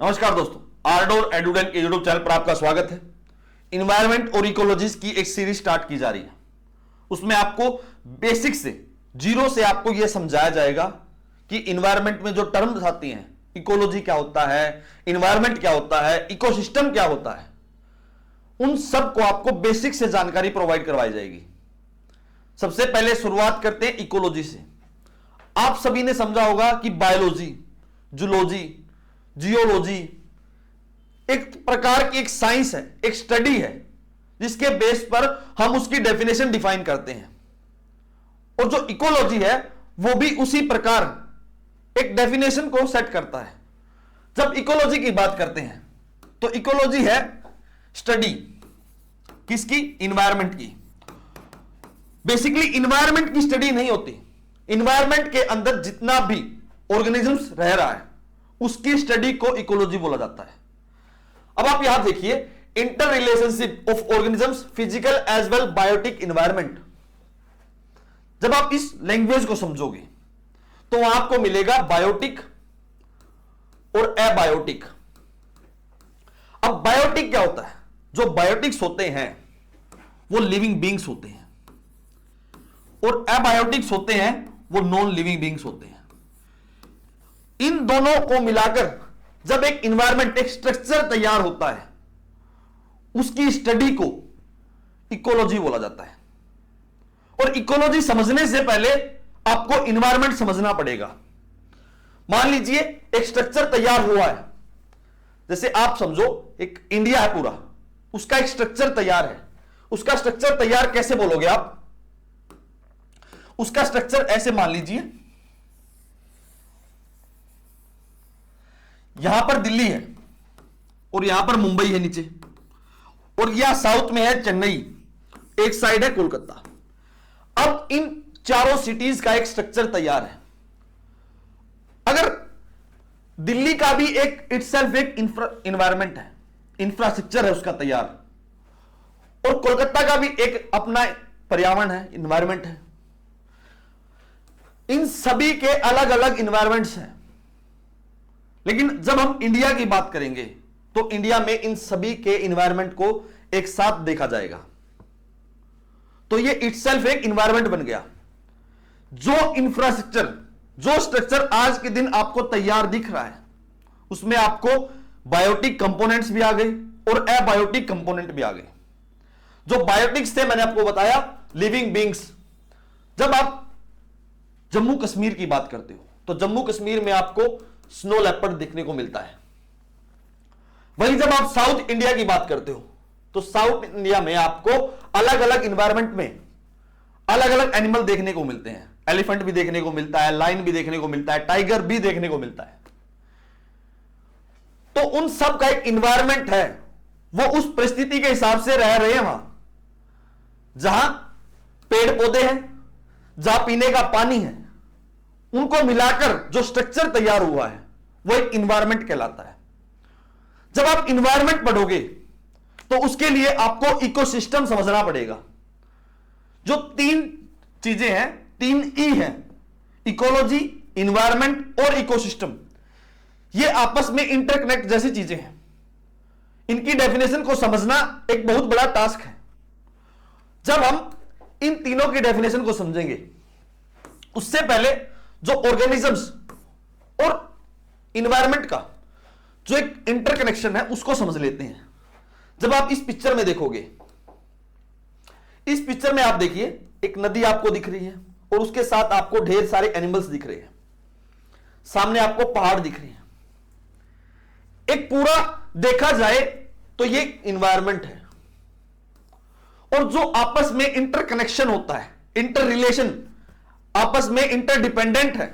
नमस्कार दोस्तों, आर्डोर एडुडेंट के यूट्यूब चैनल पर आपका स्वागत है। इन्वायरमेंट और इकोलॉजीज की एक सीरीज स्टार्ट की जा रही है। उसमें आपको बेसिक से जीरो से आपको यह समझाया जाएगा कि इन्वायरमेंट में जो टर्म्स आती हैं, इकोलॉजी क्या होता है, इन्वायरमेंट क्या होता है, इकोसिस्टम क्या होता है, उन सब को आपको बेसिक से जानकारी प्रोवाइड करवाई जाएगी। सबसे पहले शुरुआत करते हैं इकोलॉजी से। आप सभी ने समझा होगा कि बायोलॉजी, जूलॉजी, जियोलॉजी एक प्रकार की एक साइंस है, एक स्टडी है, जिसके बेस पर हम उसकी डेफिनेशन डिफाइन करते हैं। और जो इकोलॉजी है वो भी उसी प्रकार एक डेफिनेशन को सेट करता है। जब इकोलॉजी की बात करते हैं तो इकोलॉजी है स्टडी किसकी? इन्वायरमेंट की। बेसिकली इन्वायरमेंट की स्टडी नहीं होती, इन्वायरमेंट के अंदर जितना भी ऑर्गेनिजम्स रह रहा है उसकी स्टडी को इकोलॉजी बोला जाता है। अब आप यहां देखिए, interrelationship of organisms, physical as well biotic environment. जब आप इस लैंग्वेज को समझोगे तो वहां आपको मिलेगा बायोटिक और एबायोटिक। अब बायोटिक क्या होता है? जो बायोटिक्स होते हैं वो लिविंग बींग्स होते हैं और एबायोटिक्स होते हैं वो नॉन लिविंग बींग्स होते हैं। इन दोनों को मिलाकर जब एक इन्वायरमेंट, एक स्ट्रक्चर तैयार होता है, उसकी स्टडी को इकोलॉजी बोला जाता है। और इकोलॉजी समझने से पहले आपको इन्वायरमेंट समझना पड़ेगा। मान लीजिए एक स्ट्रक्चर तैयार हुआ है, जैसे आप समझो एक इंडिया है पूरा, उसका एक स्ट्रक्चर तैयार है। उसका स्ट्रक्चर तैयार कैसे बोलोगे आप? उसका स्ट्रक्चर ऐसे मान लीजिए, यहां पर दिल्ली है और यहां पर मुंबई है नीचे, और यह साउथ में है चेन्नई, एक साइड है कोलकाता। अब इन चारों सिटीज का एक स्ट्रक्चर तैयार है। अगर दिल्ली का भी एक इटसेल्फ एक इन्वायरमेंट है, इंफ्रास्ट्रक्चर है उसका तैयार, और कोलकाता का भी एक अपना पर्यावरण है, इन्वायरमेंट है। इन सभी के अलग अलग इन्वायरमेंट्स हैं। लेकिन जब हम इंडिया की बात करेंगे तो इंडिया में इन सभी के इन्वायरमेंट को एक साथ देखा जाएगा, तो ये इटसेल्फ एक इन्वायरमेंट बन गया। जो इंफ्रास्ट्रक्चर, जो स्ट्रक्चर आज के दिन आपको तैयार दिख रहा है, उसमें आपको बायोटिक कंपोनेंट्स भी आ गए और एबायोटिक कंपोनेंट भी आ गए। जो बायोटिक्स थे मैंने आपको बताया, लिविंग बींग्स। जब आप जम्मू कश्मीर की बात करते हो तो जम्मू कश्मीर में आपको स्नो लेपर्ड देखने को मिलता है। वहीं जब आप साउथ इंडिया की बात करते हो तो साउथ इंडिया में आपको अलग अलग इन्वायरमेंट में अलग अलग एनिमल देखने को मिलते हैं। एलिफेंट भी देखने को मिलता है, लायन भी देखने को मिलता है, टाइगर भी देखने को मिलता है। तो उन सब का एक इन्वायरमेंट है, वो उस परिस्थिति के हिसाब से रह रहे हैं। वहां जहां पेड़ पौधे हैं, जहां पीने का पानी है, उनको मिलाकर जो स्ट्रक्चर तैयार हुआ है वो एक इन्वायरमेंट कहलाता है। जब आप इन्वायरमेंट पढ़ोगे तो उसके लिए आपको इकोसिस्टम समझना पड़ेगा। जो तीन चीजें हैं, तीन ई हैं, इकोलॉजी, इन्वायरमेंट और इकोसिस्टम, ये आपस में इंटरकनेक्ट जैसी चीजें हैं। इनकी डेफिनेशन को समझना एक बहुत बड़ा टास्क है। जब हम इन तीनों की डेफिनेशन को समझेंगे, उससे पहले जो ऑर्गेनिजम्स और इन्वायरमेंट का जो एक इंटरकनेक्शन है उसको समझ लेते हैं। जब आप इस पिक्चर में देखोगे, इस पिक्चर में आप देखिए एक नदी आपको दिख रही है और उसके साथ आपको ढेर सारे एनिमल्स दिख रहे हैं, सामने आपको पहाड़ दिख रहे हैं। एक पूरा देखा जाए तो ये इन्वायरमेंट है। और जो आपस में इंटरकनेक्शन होता है, इंटर रिलेशन, आपस में इंटरडिपेंडेंट है,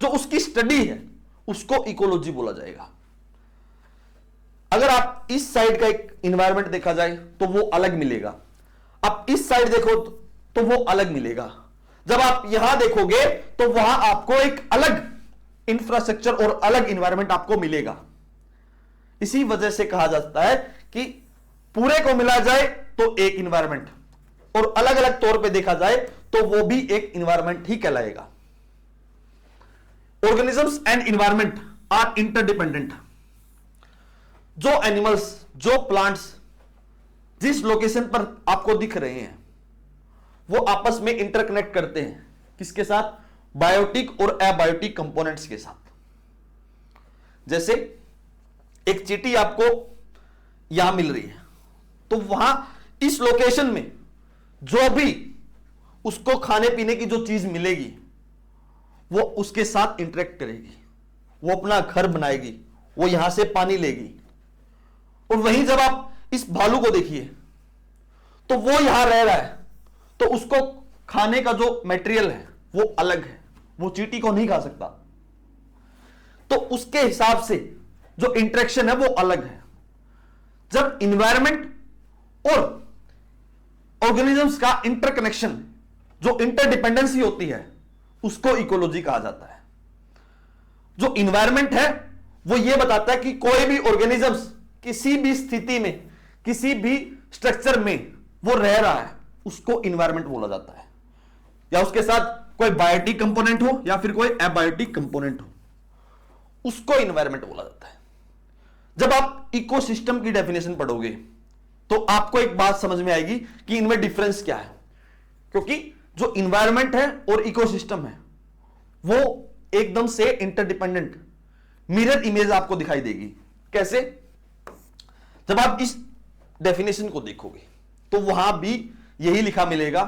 जो उसकी स्टडी है, उसको इकोलॉजी बोला जाएगा। अगर आप इस साइड का एक इन्वायरमेंट देखा जाए तो वो अलग मिलेगा, आप इस साइड देखो तो वो अलग मिलेगा। जब आप यहां देखोगे तो वहां आपको एक अलग इंफ्रास्ट्रक्चर और अलग इन्वायरमेंट आपको मिलेगा। इसी वजह से कहा जाता है कि पूरे को मिला जाए तो एक इन्वायरमेंट, और अलग अलग तौर पे देखा जाए तो वो भी एक इन्वायरमेंट ही कहलाएगा। Organisms and environment are interdependent. जो एनिमल्स, जो प्लांट्स जिस लोकेशन पर आपको दिख रहे हैं वो आपस में इंटरकनेक्ट करते हैं, किसके साथ? बायोटिक और एबायोटिक कंपोनेंट्स के साथ। जैसे एक चींटी आपको यहां मिल रही है, तो वहां इस लोकेशन में जो भी उसको खाने पीने की जो चीज मिलेगी वो उसके साथ इंटरेक्ट करेगी, वो अपना घर बनाएगी, वो यहां से पानी लेगी। और वहीं जब आप इस भालू को देखिए तो वो यहां रह रहा है, तो उसको खाने का जो मटेरियल है वो अलग है, वो चींटी को नहीं खा सकता। तो उसके हिसाब से जो इंटरेक्शन है वो अलग है। जब इन्वायरमेंट और ऑर्गेनिजम्स का इंटरकनेक्शन, जो इंटरडिपेंडेंसी होती है, उसको इकोलॉजी कहा जाता है। जो इन्वायरमेंट है वो ये बताता है कि कोई भी ऑर्गेनिजम्स किसी भी स्थिति में, किसी भी स्ट्रक्चर में वो रह रहा है, उसको इन्वायरमेंट बोला जाता है। या उसके साथ कोई बायोटिक कंपोनेंट हो या फिर कोई एबायोटिक कंपोनेंट हो, उसको इन्वायरमेंट बोला जाता है। जब आप इकोसिस्टम की डेफिनेशन पढ़ोगे तो आपको एक बात समझ में आएगी कि इनमें डिफरेंस क्या है, क्योंकि जो इन्वायरमेंट है और इकोसिस्टम है वो एकदम से इंटरडिपेंडेंट मिरर इमेज आपको दिखाई देगी। कैसे? जब आप इस डेफिनेशन को देखोगे तो वहां भी यही लिखा मिलेगा,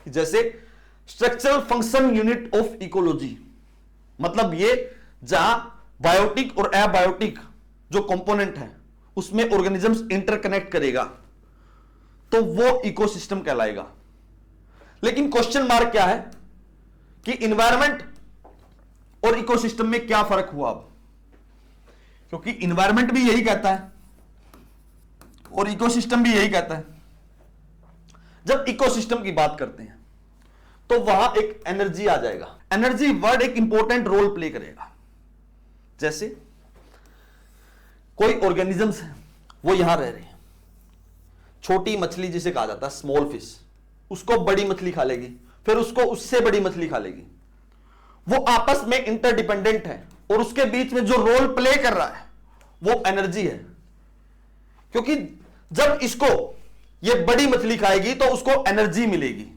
जैसे structural function unit of ecology, मतलब ये जहां बायोटिक और एबायोटिक जो कंपोनेंट है उसमें ऑर्गेनिजम्स इंटरकनेक्ट करेगा तो वो इकोसिस्टम कहलाएगा। लेकिन क्वेश्चन मार्क क्या है कि इन्वायरमेंट और इकोसिस्टम में क्या फर्क हुआ अब, क्योंकि इन्वायरमेंट भी यही कहता है और इकोसिस्टम भी यही कहता है। जब इकोसिस्टम की बात करते हैं तो वहां एक एनर्जी आ जाएगा। एनर्जी वर्ड एक इंपॉर्टेंट रोल प्ले करेगा। जैसे कोई ऑर्गेनिजम्स है वो यहां रह रहे हैं, छोटी मछली जिसे कहा जाता है स्मॉल फिश, उसको बड़ी मछली खा लेगी, फिर उसको उससे बड़ी मछली खा लेगी। वो आपस में इंटरडिपेंडेंट है और उसके बीच में जो रोल प्ले कर रहा है वो एनर्जी है, क्योंकि जब इसको ये बड़ी मछली खाएगी तो उसको एनर्जी मिलेगी,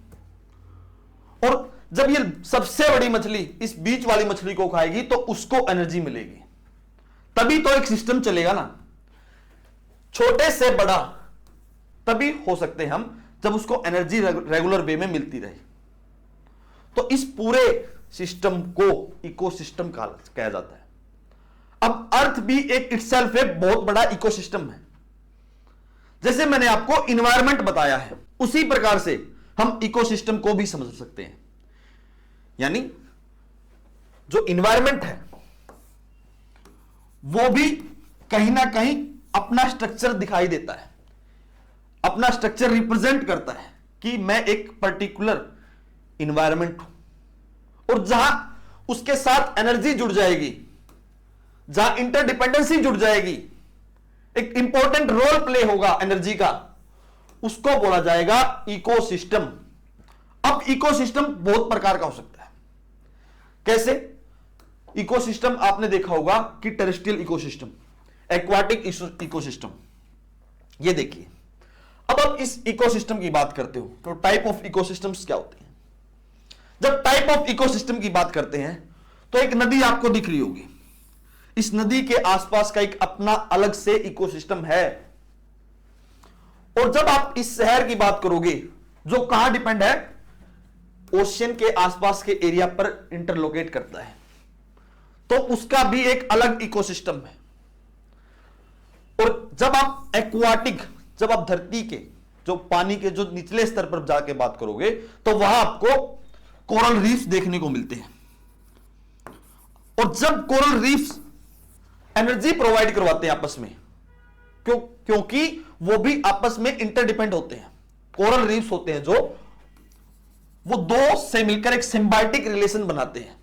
और जब ये सबसे बड़ी मछली इस बीच वाली मछली को खाएगी तो उसको एनर्जी मिलेगी। तभी तो एक सिस्टम चलेगा ना। छोटे से बड़ा तभी हो सकते हैं हम जब उसको एनर्जी रेगुलर वे में मिलती रहे। तो इस पूरे सिस्टम को इकोसिस्टम कहा जाता है। अब अर्थ भी एक इटसेल्फ एक बहुत बड़ा इकोसिस्टम है। जैसे मैंने आपको इन्वायरमेंट बताया है, उसी प्रकार से हम इकोसिस्टम को भी समझ सकते हैं। यानी जो इन्वायरमेंट है वो भी कहीं ना कहीं अपना स्ट्रक्चर दिखाई देता है, अपना स्ट्रक्चर रिप्रेजेंट करता है कि मैं एक पर्टिकुलर इन्वायरमेंट हूं। और जहां उसके साथ एनर्जी जुड़ जाएगी, जहां इंटरडिपेंडेंसी जुड़ जाएगी, एक इंपॉर्टेंट रोल प्ले होगा एनर्जी का, उसको बोला जाएगा इकोसिस्टम। अब इकोसिस्टम बहुत प्रकार का हो सकता है। कैसे? इकोसिस्टम आपने देखा होगा कि टेरेस्ट्रियल इकोसिस्टम, एक्वाटिक इकोसिस्टम। ये देखिए, अब आप इस इकोसिस्टम की बात करते हो तो टाइप ऑफ इकोसिस्टम्स क्या होते हैं? जब टाइप ऑफ इकोसिस्टम की बात करते हैं तो एक नदी आपको दिख रही होगी, इस नदी के आसपास का एक अपना अलग से इकोसिस्टम है। और जब आप इस शहर की बात करोगे जो कहां डिपेंड है, ओशियन के आसपास के एरिया पर इंटरलोकेट करता है, तो उसका भी एक अलग इकोसिस्टम है। और जब आप एक्वाटिक, जब आप धरती के जो पानी के जो निचले स्तर पर जाके बात करोगे तो वहां आपको कोरल रीफ्स देखने को मिलते हैं। और जब कोरल रीफ्स एनर्जी प्रोवाइड करवाते हैं आपस में, क्योंकि वो भी आपस में इंटरडिपेंड होते हैं। कोरल रीफ्स होते हैं जो वो दो से मिलकर एक सिम्बायोटिक रिलेशन बनाते हैं।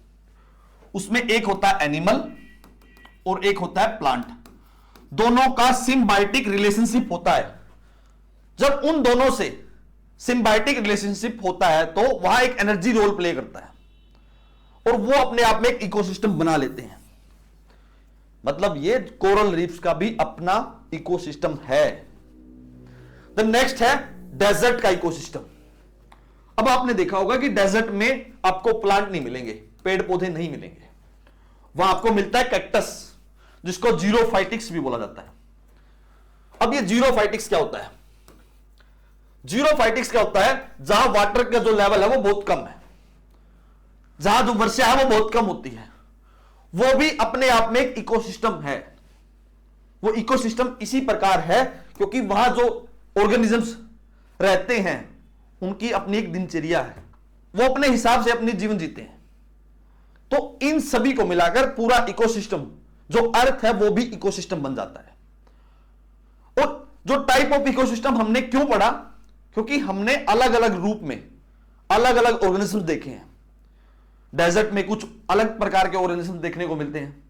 उसमें एक होता है एनिमल और एक होता है प्लांट, दोनों का सिम्बायोटिक रिलेशनशिप होता है। जब उन दोनों से सिम्बायोटिक रिलेशनशिप होता है तो वहां एक एनर्जी रोल प्ले करता है और वो अपने आप में एक इकोसिस्टम बना लेते हैं। मतलब ये कोरल रीफ्स का भी अपना इकोसिस्टम है। द नेक्स्ट है डेजर्ट का इकोसिस्टम। अब आपने देखा होगा कि डेजर्ट में आपको प्लांट नहीं मिलेंगे, पेड़ पौधे नहीं मिलेंगे, वहां आपको मिलता है कैक्टस, जिसको जीरोफाइटिक्स भी बोला जाता है। अब ये जीरोफाइटिक्स क्या होता है? जीरोफाइटिक्स क्या होता है? जहां वाटर का जो लेवल है वो बहुत कम है, जहां जो वर्षा है वो बहुत कम होती है, वो भी अपने आप में एक इकोसिस्टम है। वो इकोसिस्टम इसी प्रकार है क्योंकि वहां जो ऑर्गेनिजम्स रहते हैं उनकी अपनी एक दिनचर्या है, वो अपने हिसाब से अपनी जीवन जीते हैं। तो इन सभी को मिलाकर पूरा इकोसिस्टम जो अर्थ है वो भी इकोसिस्टम बन जाता है। और जो टाइप ऑफ इकोसिस्टम हमने क्यों पढ़ा? क्योंकि हमने अलग अलग रूप में अलग अलग ऑर्गेनिज्म देखे हैं। डेजर्ट में कुछ अलग प्रकार के ऑर्गेनिज्म देखने को मिलते हैं,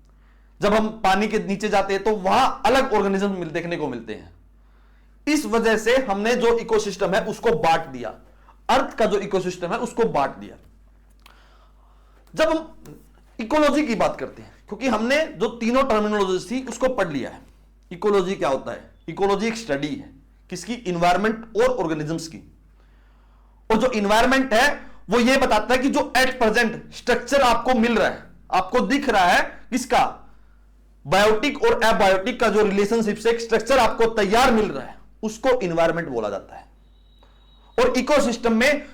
जब हम पानी के नीचे जाते हैं तो वहां अलग ऑर्गेनिज्म देखने को मिलते हैं। इस वजह से हमने जो इकोसिस्टम है उसको बांट दिया, अर्थ का जो इकोसिस्टम है उसको बांट दिया। जब हम इकोलॉजी की बात करते हैं, क्योंकि हमने जो तीनों टर्मिनोलॉजी थी उसको पढ़ लिया है। इकोलॉजी क्या होता है? इकोलॉजी एक स्टडी है किसकी? इन्वायरमेंट और ऑर्गेनिजम्स की। और जो इन्वायरमेंट है वो ये बताता है कि जो एट प्रेजेंट स्ट्रक्चर आपको मिल रहा है, आपको दिख रहा है किसका? बायोटिक और एबायोटिक का जो रिलेशनशिप से एक स्ट्रक्चर आपको तैयार मिल रहा है उसको इन्वायरमेंट बोला जाता है। और इकोसिस्टम में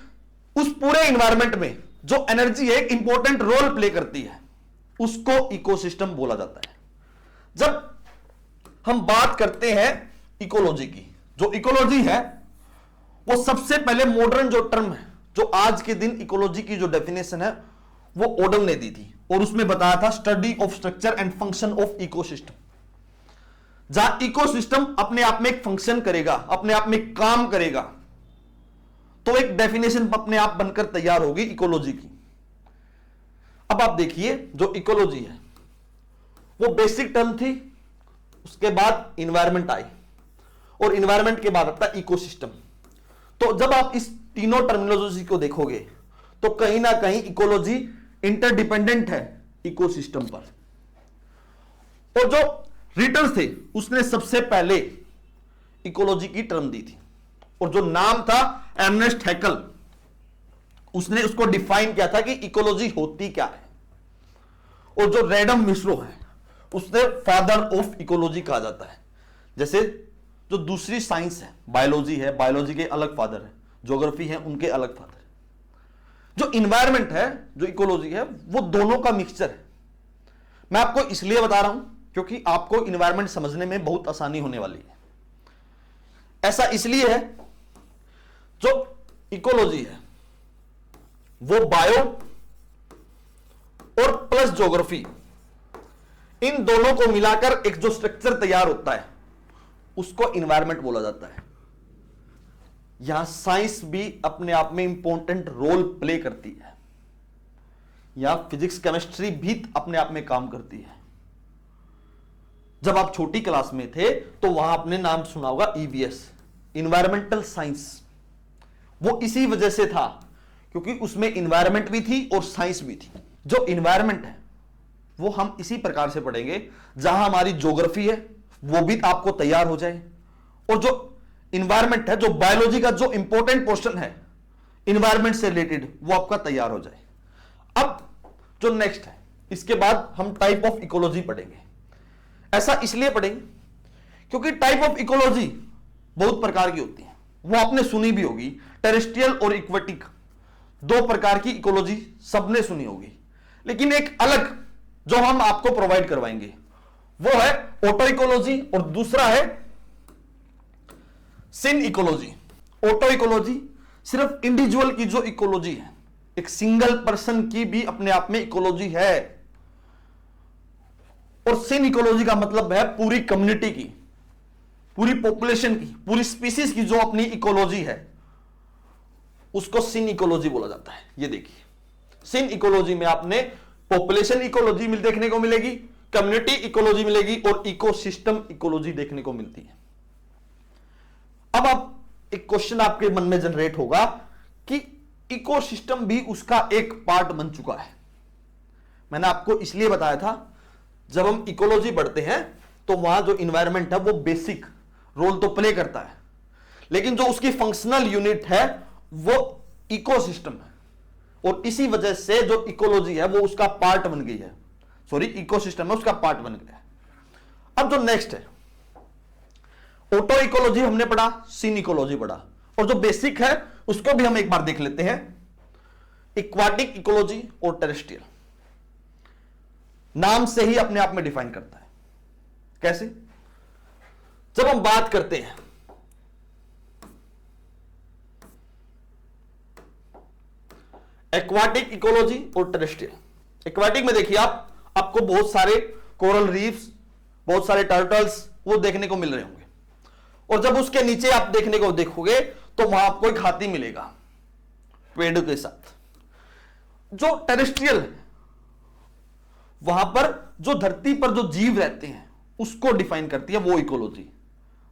उस पूरे इन्वायरमेंट में जो एनर्जी है एक इंपॉर्टेंट रोल प्ले करती है, उसको इकोसिस्टम बोला जाता है। जब हम बात करते हैं इकोलॉजी की, जो इकोलॉजी है वो सबसे पहले मॉडर्न जो टर्म है, जो आज के दिन इकोलॉजी की जो डेफिनेशन है वो ओडम ने दी थी, और उसमें बताया था study of structure and function of ecosystem. जहां इकोसिस्टम अपने आप में एक फंक्शन करेगा, अपने आप में काम करेगा, तो एक डेफिनेशन अपने आप बनकर तैयार होगी इकोलॉजी की। अब आप देखिए जो इकोलॉजी है वो बेसिक टर्म थी, उसके बाद इन्वायरमेंट आई, और इन्वायरमेंट के बाद आता इकोसिस्टम। तो जब आप इस तीनों टर्मिनोलॉजी को देखोगे तो कहीं ना कहीं इकोलॉजी इंटरडिपेंडेंट है इकोसिस्टम पर। और जो रिटर्स थे उसने सबसे पहले इकोलॉजी की टर्म दी थी, और जो नाम था एर्नेस्ट हैकल, उसने उसको डिफाइन किया था कि इकोलॉजी होती क्या है। और जो रैडम मिश्रो है उसने फादर ऑफ इकोलॉजी कहा जाता है। जैसे जो दूसरी साइंस है, बायोलॉजी है, बायोलॉजी के अलग फादर है, ज्योग्राफी है उनके अलग फादर है। जो इन्वायरमेंट है, जो इकोलॉजी है, वो दोनों का मिक्सचर है। मैं आपको इसलिए बता रहा हूं क्योंकि आपको इन्वायरमेंट समझने में बहुत आसानी होने वाली है। ऐसा इसलिए है, जो इकोलॉजी है वो बायो और प्लस ज्योग्राफी, इन दोनों को मिलाकर एक जो स्ट्रक्चर तैयार होता है उसको इन्वायरमेंट बोला जाता है। यहां साइंस भी अपने आप में इंपॉर्टेंट रोल प्ले करती है, या फिजिक्स केमिस्ट्री भी अपने आप में काम करती है। जब आप छोटी क्लास में थे तो वहां आपने नाम सुना होगा ईवीएस, इन्वायरमेंटल साइंस। वो इसी वजह से था क्योंकि उसमें इन्वायरमेंट भी थी और साइंस भी थी। जो इन्वायरमेंट है वो हम इसी प्रकार से पढ़ेंगे जहां हमारी ज्योग्राफी है वो भी आपको तैयार हो जाए, और जो इन्वायरमेंट है, जो बायोलॉजी का जो इंपॉर्टेंट पोर्शन है इन्वायरमेंट से रिलेटेड, वो आपका तैयार हो जाए। अब जो नेक्स्ट है, इसके बाद हम टाइप ऑफ इकोलॉजी पढ़ेंगे। ऐसा इसलिए पढ़ेंगे क्योंकि टाइप ऑफ इकोलॉजी बहुत प्रकार की होती है, वो आपने सुनी भी होगी। टेरेस्ट्रियल और इक्वेटिक, दो प्रकार की इकोलॉजी सबने सुनी होगी, लेकिन एक अलग जो हम आपको प्रोवाइड करवाएंगे वो है ऑटो इकोलॉजी, और दूसरा है सिन इकोलॉजी। ऑटो इकोलॉजी सिर्फ इंडिविजुअल की जो इकोलॉजी है, एक सिंगल पर्सन की भी अपने आप में इकोलॉजी है, और सिन इकोलॉजी का मतलब है पूरी कम्युनिटी की, पूरी पॉपुलेशन की, पूरी स्पीसीज की जो अपनी इकोलॉजी है उसको सिन इकोलॉजी बोला जाता है। ये देखिए, सिन इकोलॉजी में आपने पॉपुलेशन इकोलॉजी देखने को मिलेगी, कम्युनिटी इकोलॉजी मिलेगी, और इकोसिस्टम इकोलॉजी देखने को मिलती है। अब आप एक क्वेश्चन आपके मन में जनरेट होगा कि इकोसिस्टम भी उसका एक पार्ट बन चुका है। मैंने आपको इसलिए बताया था जब हम इकोलॉजी पढ़ते हैं तो वहां जो इन्वायरमेंट है वो बेसिक रोल तो प्ले करता है, लेकिन जो उसकी फंक्शनल यूनिट है वो इकोसिस्टम है, और इसी वजह से जो इकोलॉजी है वो उसका पार्ट बन गई है, सॉरी इकोसिस्टम है उसका पार्ट बन गया है। अब जो नेक्स्ट है, ऑटो इकोलॉजी हमने पढ़ा, सीन इकोलॉजी पढ़ा, और जो बेसिक है उसको भी हम एक बार देख लेते हैं, एक्वाटिक इकोलॉजी और टेरेस्ट्रियल। नाम से ही अपने आप में डिफाइन करता है। कैसे? जब हम बात करते हैं एक्वाटिक इकोलॉजी और टेरेस्ट्रियल, एक्वाटिक में देखिए आपको बहुत सारे कोरल रीफ्स, बहुत सारे टर्टल्स वो देखने को मिल रहे होंगे, और जब उसके नीचे आप देखने को देखोगे तो वहां आपको एक हाथी मिलेगा पेड़ों के साथ। जो टेरेस्ट्रियल है वहां पर जो धरती पर जो जीव रहते हैं उसको डिफाइन करती है वो इकोलॉजी,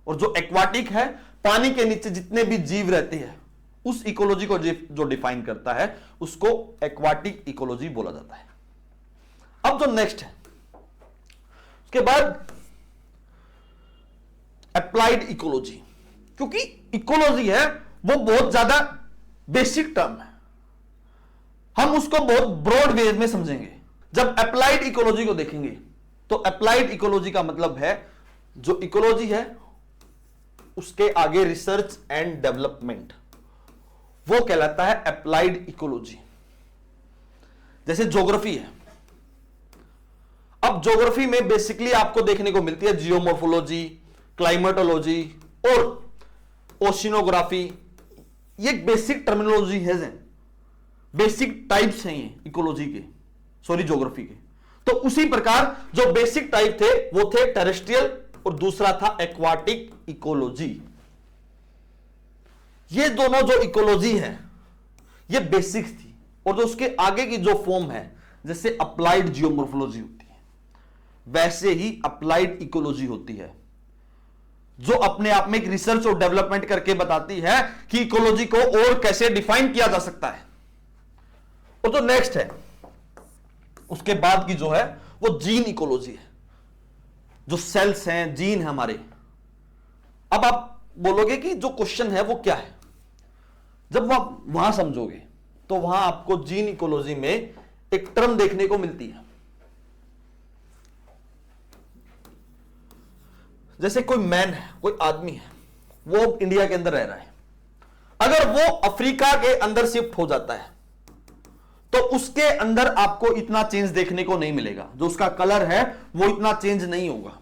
और जो एक्वाटिक है पानी के नीचे जितने भी जीव रहते हैं उस इकोलॉजी को जो डिफाइन करता है उसको एक्वाटिक इकोलॉजी बोला जाता है। अब जो नेक्स्ट है उसके बाद अप्लाइड इकोलॉजी, क्योंकि इकोलॉजी है वो बहुत ज्यादा बेसिक टर्म है, हम उसको बहुत ब्रॉड वे में समझेंगे। जब अप्लाइड इकोलॉजी को देखेंगे तो अप्लाइड इकोलॉजी का मतलब है जो इकोलॉजी है उसके आगे रिसर्च एंड डेवलपमेंट, वो कहलाता है अप्लाइड इकोलॉजी। जैसे ज्योग्राफी है, अब ज्योग्राफी में बेसिकली आपको देखने को मिलती है जियोमॉर्फोलॉजी, क्लाइमेटोलॉजी और ओशिनोग्राफी। ये बेसिक टर्मिनोलॉजी है, बेसिक टाइप्स हैं ये इकोलॉजी के, सॉरी ज्योग्राफी के। तो उसी प्रकार जो बेसिक टाइप थे वो थे टेरेस्ट्रियल और दूसरा था एक्वाटिक इकोलॉजी। ये दोनों जो इकोलॉजी है ये बेसिक्स थी, और जो उसके आगे की जो फॉर्म है जैसे अप्लाइड जियोमॉर्फोलॉजी होती है वैसे ही अप्लाइड इकोलॉजी होती है, जो अपने आप में एक रिसर्च और डेवलपमेंट करके बताती है कि इकोलॉजी को और कैसे डिफाइन किया जा सकता है। और जो नेक्स्ट है उसके बाद की जो है वो जीन इकोलॉजी है, जो सेल्स हैं, जीन है हमारे। अब आप बोलोगे कि जो क्वेश्चन है वो क्या है, जब आप वहां समझोगे तो वहां आपको जीन इकोलॉजी में एक टर्म देखने को मिलती है। जैसे कोई मैन है, कोई आदमी है, वो इंडिया के अंदर रह रहा है, अगर वो अफ्रीका के अंदर शिफ्ट हो जाता है तो उसके अंदर आपको इतना चेंज देखने को नहीं मिलेगा, जो उसका कलर है वो इतना चेंज नहीं होगा।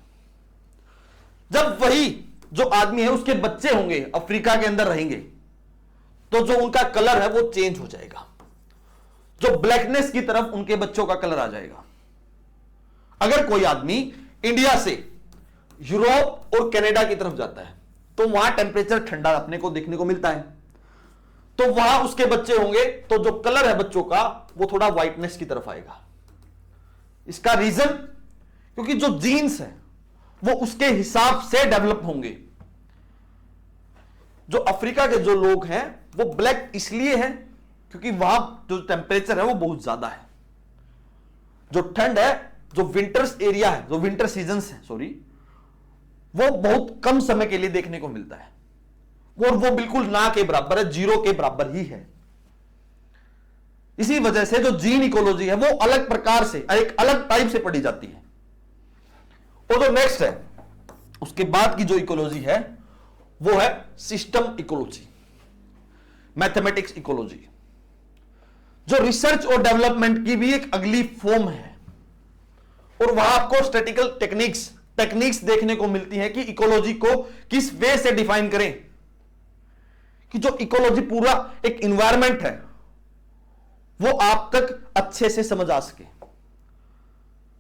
जब वही जो आदमी है उसके बच्चे होंगे अफ्रीका के अंदर रहेंगे तो जो उनका कलर है वो चेंज हो जाएगा, जो ब्लैकनेस की तरफ उनके बच्चों का कलर आ जाएगा। अगर कोई आदमी इंडिया से यूरोप और कनाडा की तरफ जाता है तो वहां टेम्परेचर ठंडा अपने को देखने को मिलता है, तो वहां उसके बच्चे होंगे तो जो कलर है बच्चों का वो थोड़ा व्हाइटनेस की तरफ आएगा। इसका रीजन क्योंकि जो जीन्स है वो उसके हिसाब से डेवलप होंगे। जो अफ्रीका के जो लोग हैं वो ब्लैक इसलिए हैं क्योंकि वहां जो टेम्परेचर है वो बहुत ज्यादा है, जो ठंड है, जो विंटर्स एरिया है, जो विंटर सीजन्स है सॉरी, वो बहुत कम समय के लिए देखने को मिलता है, और वो बिल्कुल ना के बराबर है, जीरो के बराबर ही है। इसी वजह से जो जीन इकोलॉजी है वो अलग प्रकार से, एक अलग टाइप से पढ़ी जाती है। और जो नेक्स्ट है उसके बाद की जो इकोलॉजी है वो है सिस्टम इकोलॉजी, मैथमेटिक्स इकोलॉजी, जो रिसर्च और डेवलपमेंट की भी एक अगली फॉर्म है। और वहां आपको स्टैटिकल टेक्निक्स देखने को मिलती है कि इकोलॉजी को किस वे से डिफाइन करें कि जो इकोलॉजी पूरा एक इन्वायरमेंट है वो आप तक अच्छे से समझ आ सके।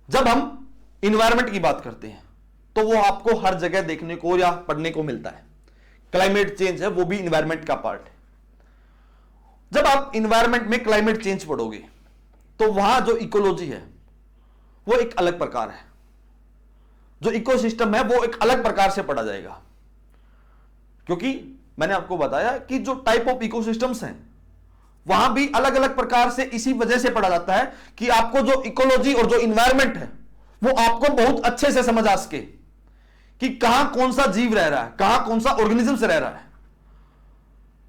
जब हम इन्वायरमेंट की बात करते हैं तो वो आपको हर जगह देखने को या पढ़ने को मिलता है। क्लाइमेट चेंज है वो भी इन्वायरमेंट का पार्ट है। जब आप इन्वायरमेंट में क्लाइमेट चेंज पढ़ोगे तो वहां जो इकोलॉजी है वो एक अलग प्रकार है, जो इकोसिस्टम है वो एक अलग प्रकार से पढ़ा जाएगा, क्योंकि मैंने आपको बताया कि जो टाइप ऑफ इकोसिस्टम्स हैं वहां भी अलग अलग प्रकार से इसी वजह से पढ़ा जाता है कि आपको जो इकोलॉजी और जो इन्वायरमेंट है वो आपको बहुत अच्छे से समझ आ सके कि कहां कौन सा जीव रह रहा है, कहां कौन सा ऑर्गेनिज्म रह रहा है।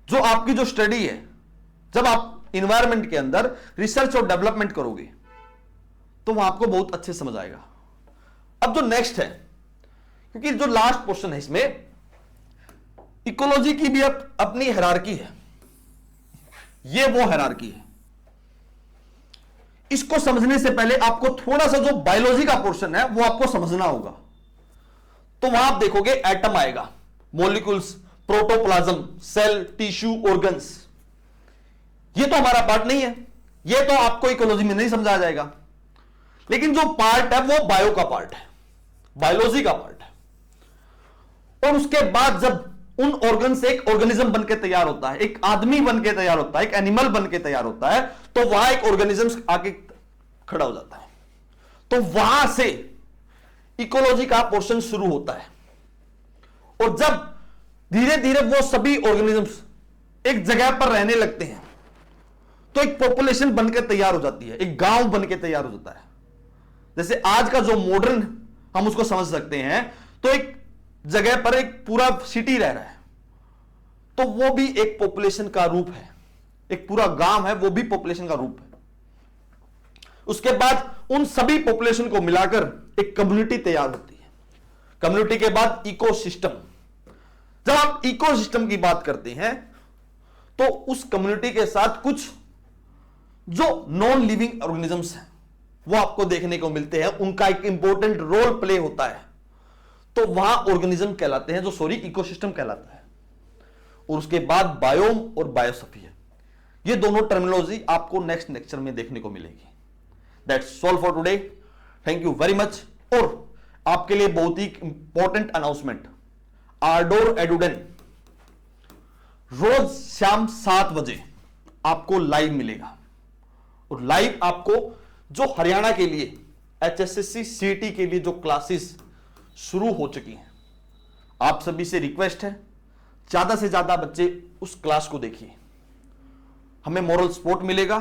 जो आपकी जो स्टडी है, जब आप इन्वायरमेंट के अंदर रिसर्च और डेवलपमेंट करोगे तो वह आपको बहुत अच्छे समझ आएगा। अब जो नेक्स्ट है, क्योंकि जो लास्ट क्वेश्चन है इसमें, इकोलॉजी की भी अपनी हायरार्की है। ये वो हायरार्की है, इसको समझने से पहले आपको थोड़ा सा जो बायोलॉजी का पोर्शन है वो आपको समझना होगा। तो वहां आप देखोगे एटम आएगा, molecules, protoplasm, cell, tissue, organs. ये तो हमारा पार्ट नहीं है, ये तो आपको इकोलॉजी में नहीं समझा जाएगा। लेकिन जो पार्ट है वो बायो का पार्ट है, बायोलॉजी का पार्ट है। और उसके बाद जब उन ऑर्गन से एक ऑर्गेनिज्म बनके तैयार होता है, एक आदमी बनके तैयार होता है, एक एनिमल बनके तैयार होता है, तो वहां एक ऑर्गेनिज्म आके खड़ा हो जाता है। तो वहां से इकोलॉजी का पोर्शन शुरू होता है। और जब धीरे धीरे वो सभी ऑर्गेनिजम्स एक जगह पर रहने लगते हैं तो एक पॉपुलेशन बनकर तैयार हो जाती है, एक गांव बनकर तैयार हो जाता है। जैसे आज का जो मॉडर्न हम उसको समझ सकते हैं, तो एक जगह पर एक पूरा सिटी रह रहा है, तो वो भी एक पॉपुलेशन का रूप है। एक पूरा गांव है, वो भी पॉपुलेशन का रूप है। उसके बाद उन सभी पॉपुलेशन को मिलाकर एक कम्युनिटी तैयार होती है। कम्युनिटी के बाद इकोसिस्टम। जब आप इकोसिस्टम की बात करते हैं तो उस कम्युनिटी के साथ कुछ जो नॉन लिविंग ऑर्गेनिजम्स हैं वो आपको देखने को मिलते हैं, उनका एक इंपॉर्टेंट रोल प्ले होता है। तो वहां ऑर्गेनिज्म कहलाते हैं, जो इकोसिस्टम कहलाता है। और उसके बाद बायोम और बायोस्फीयर, ये दोनों टर्मिनोलॉजी आपको नेक्स्ट लेक्चर में देखने को मिलेगी। That's all for today, thank you very much. और आपके लिए बहुत ही इंपॉर्टेंट अनाउंसमेंट, आर्डोर एडुडेन रोज शाम 7 बजे आपको लाइव मिलेगा। और लाइव आपको जो हरियाणा के लिए HSSC CET के लिए जो क्लासेस शुरू हो चुकी हैं, आप सभी से रिक्वेस्ट है ज्यादा से ज्यादा बच्चे उस क्लास को देखिए। हमें मॉरल सपोर्ट मिलेगा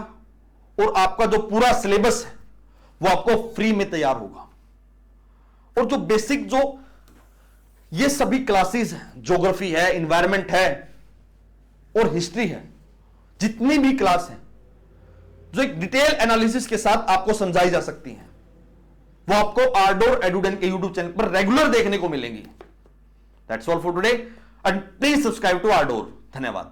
और आपका जो पूरा सिलेबस है वो आपको फ्री में तैयार होगा। और जो बेसिक जो ये सभी क्लासेस हैं, ज्योग्राफी है, एनवायरनमेंट है और हिस्ट्री है, जितनी भी क्लास है जो एक डिटेल एनालिसिस के साथ आपको समझाई जा सकती हैं, वो आपको आर्डोर एडुडेन के यूट्यूब चैनल पर रेगुलर देखने को मिलेंगी। That's all for today and please subscribe to आर्डोर। धन्यवाद।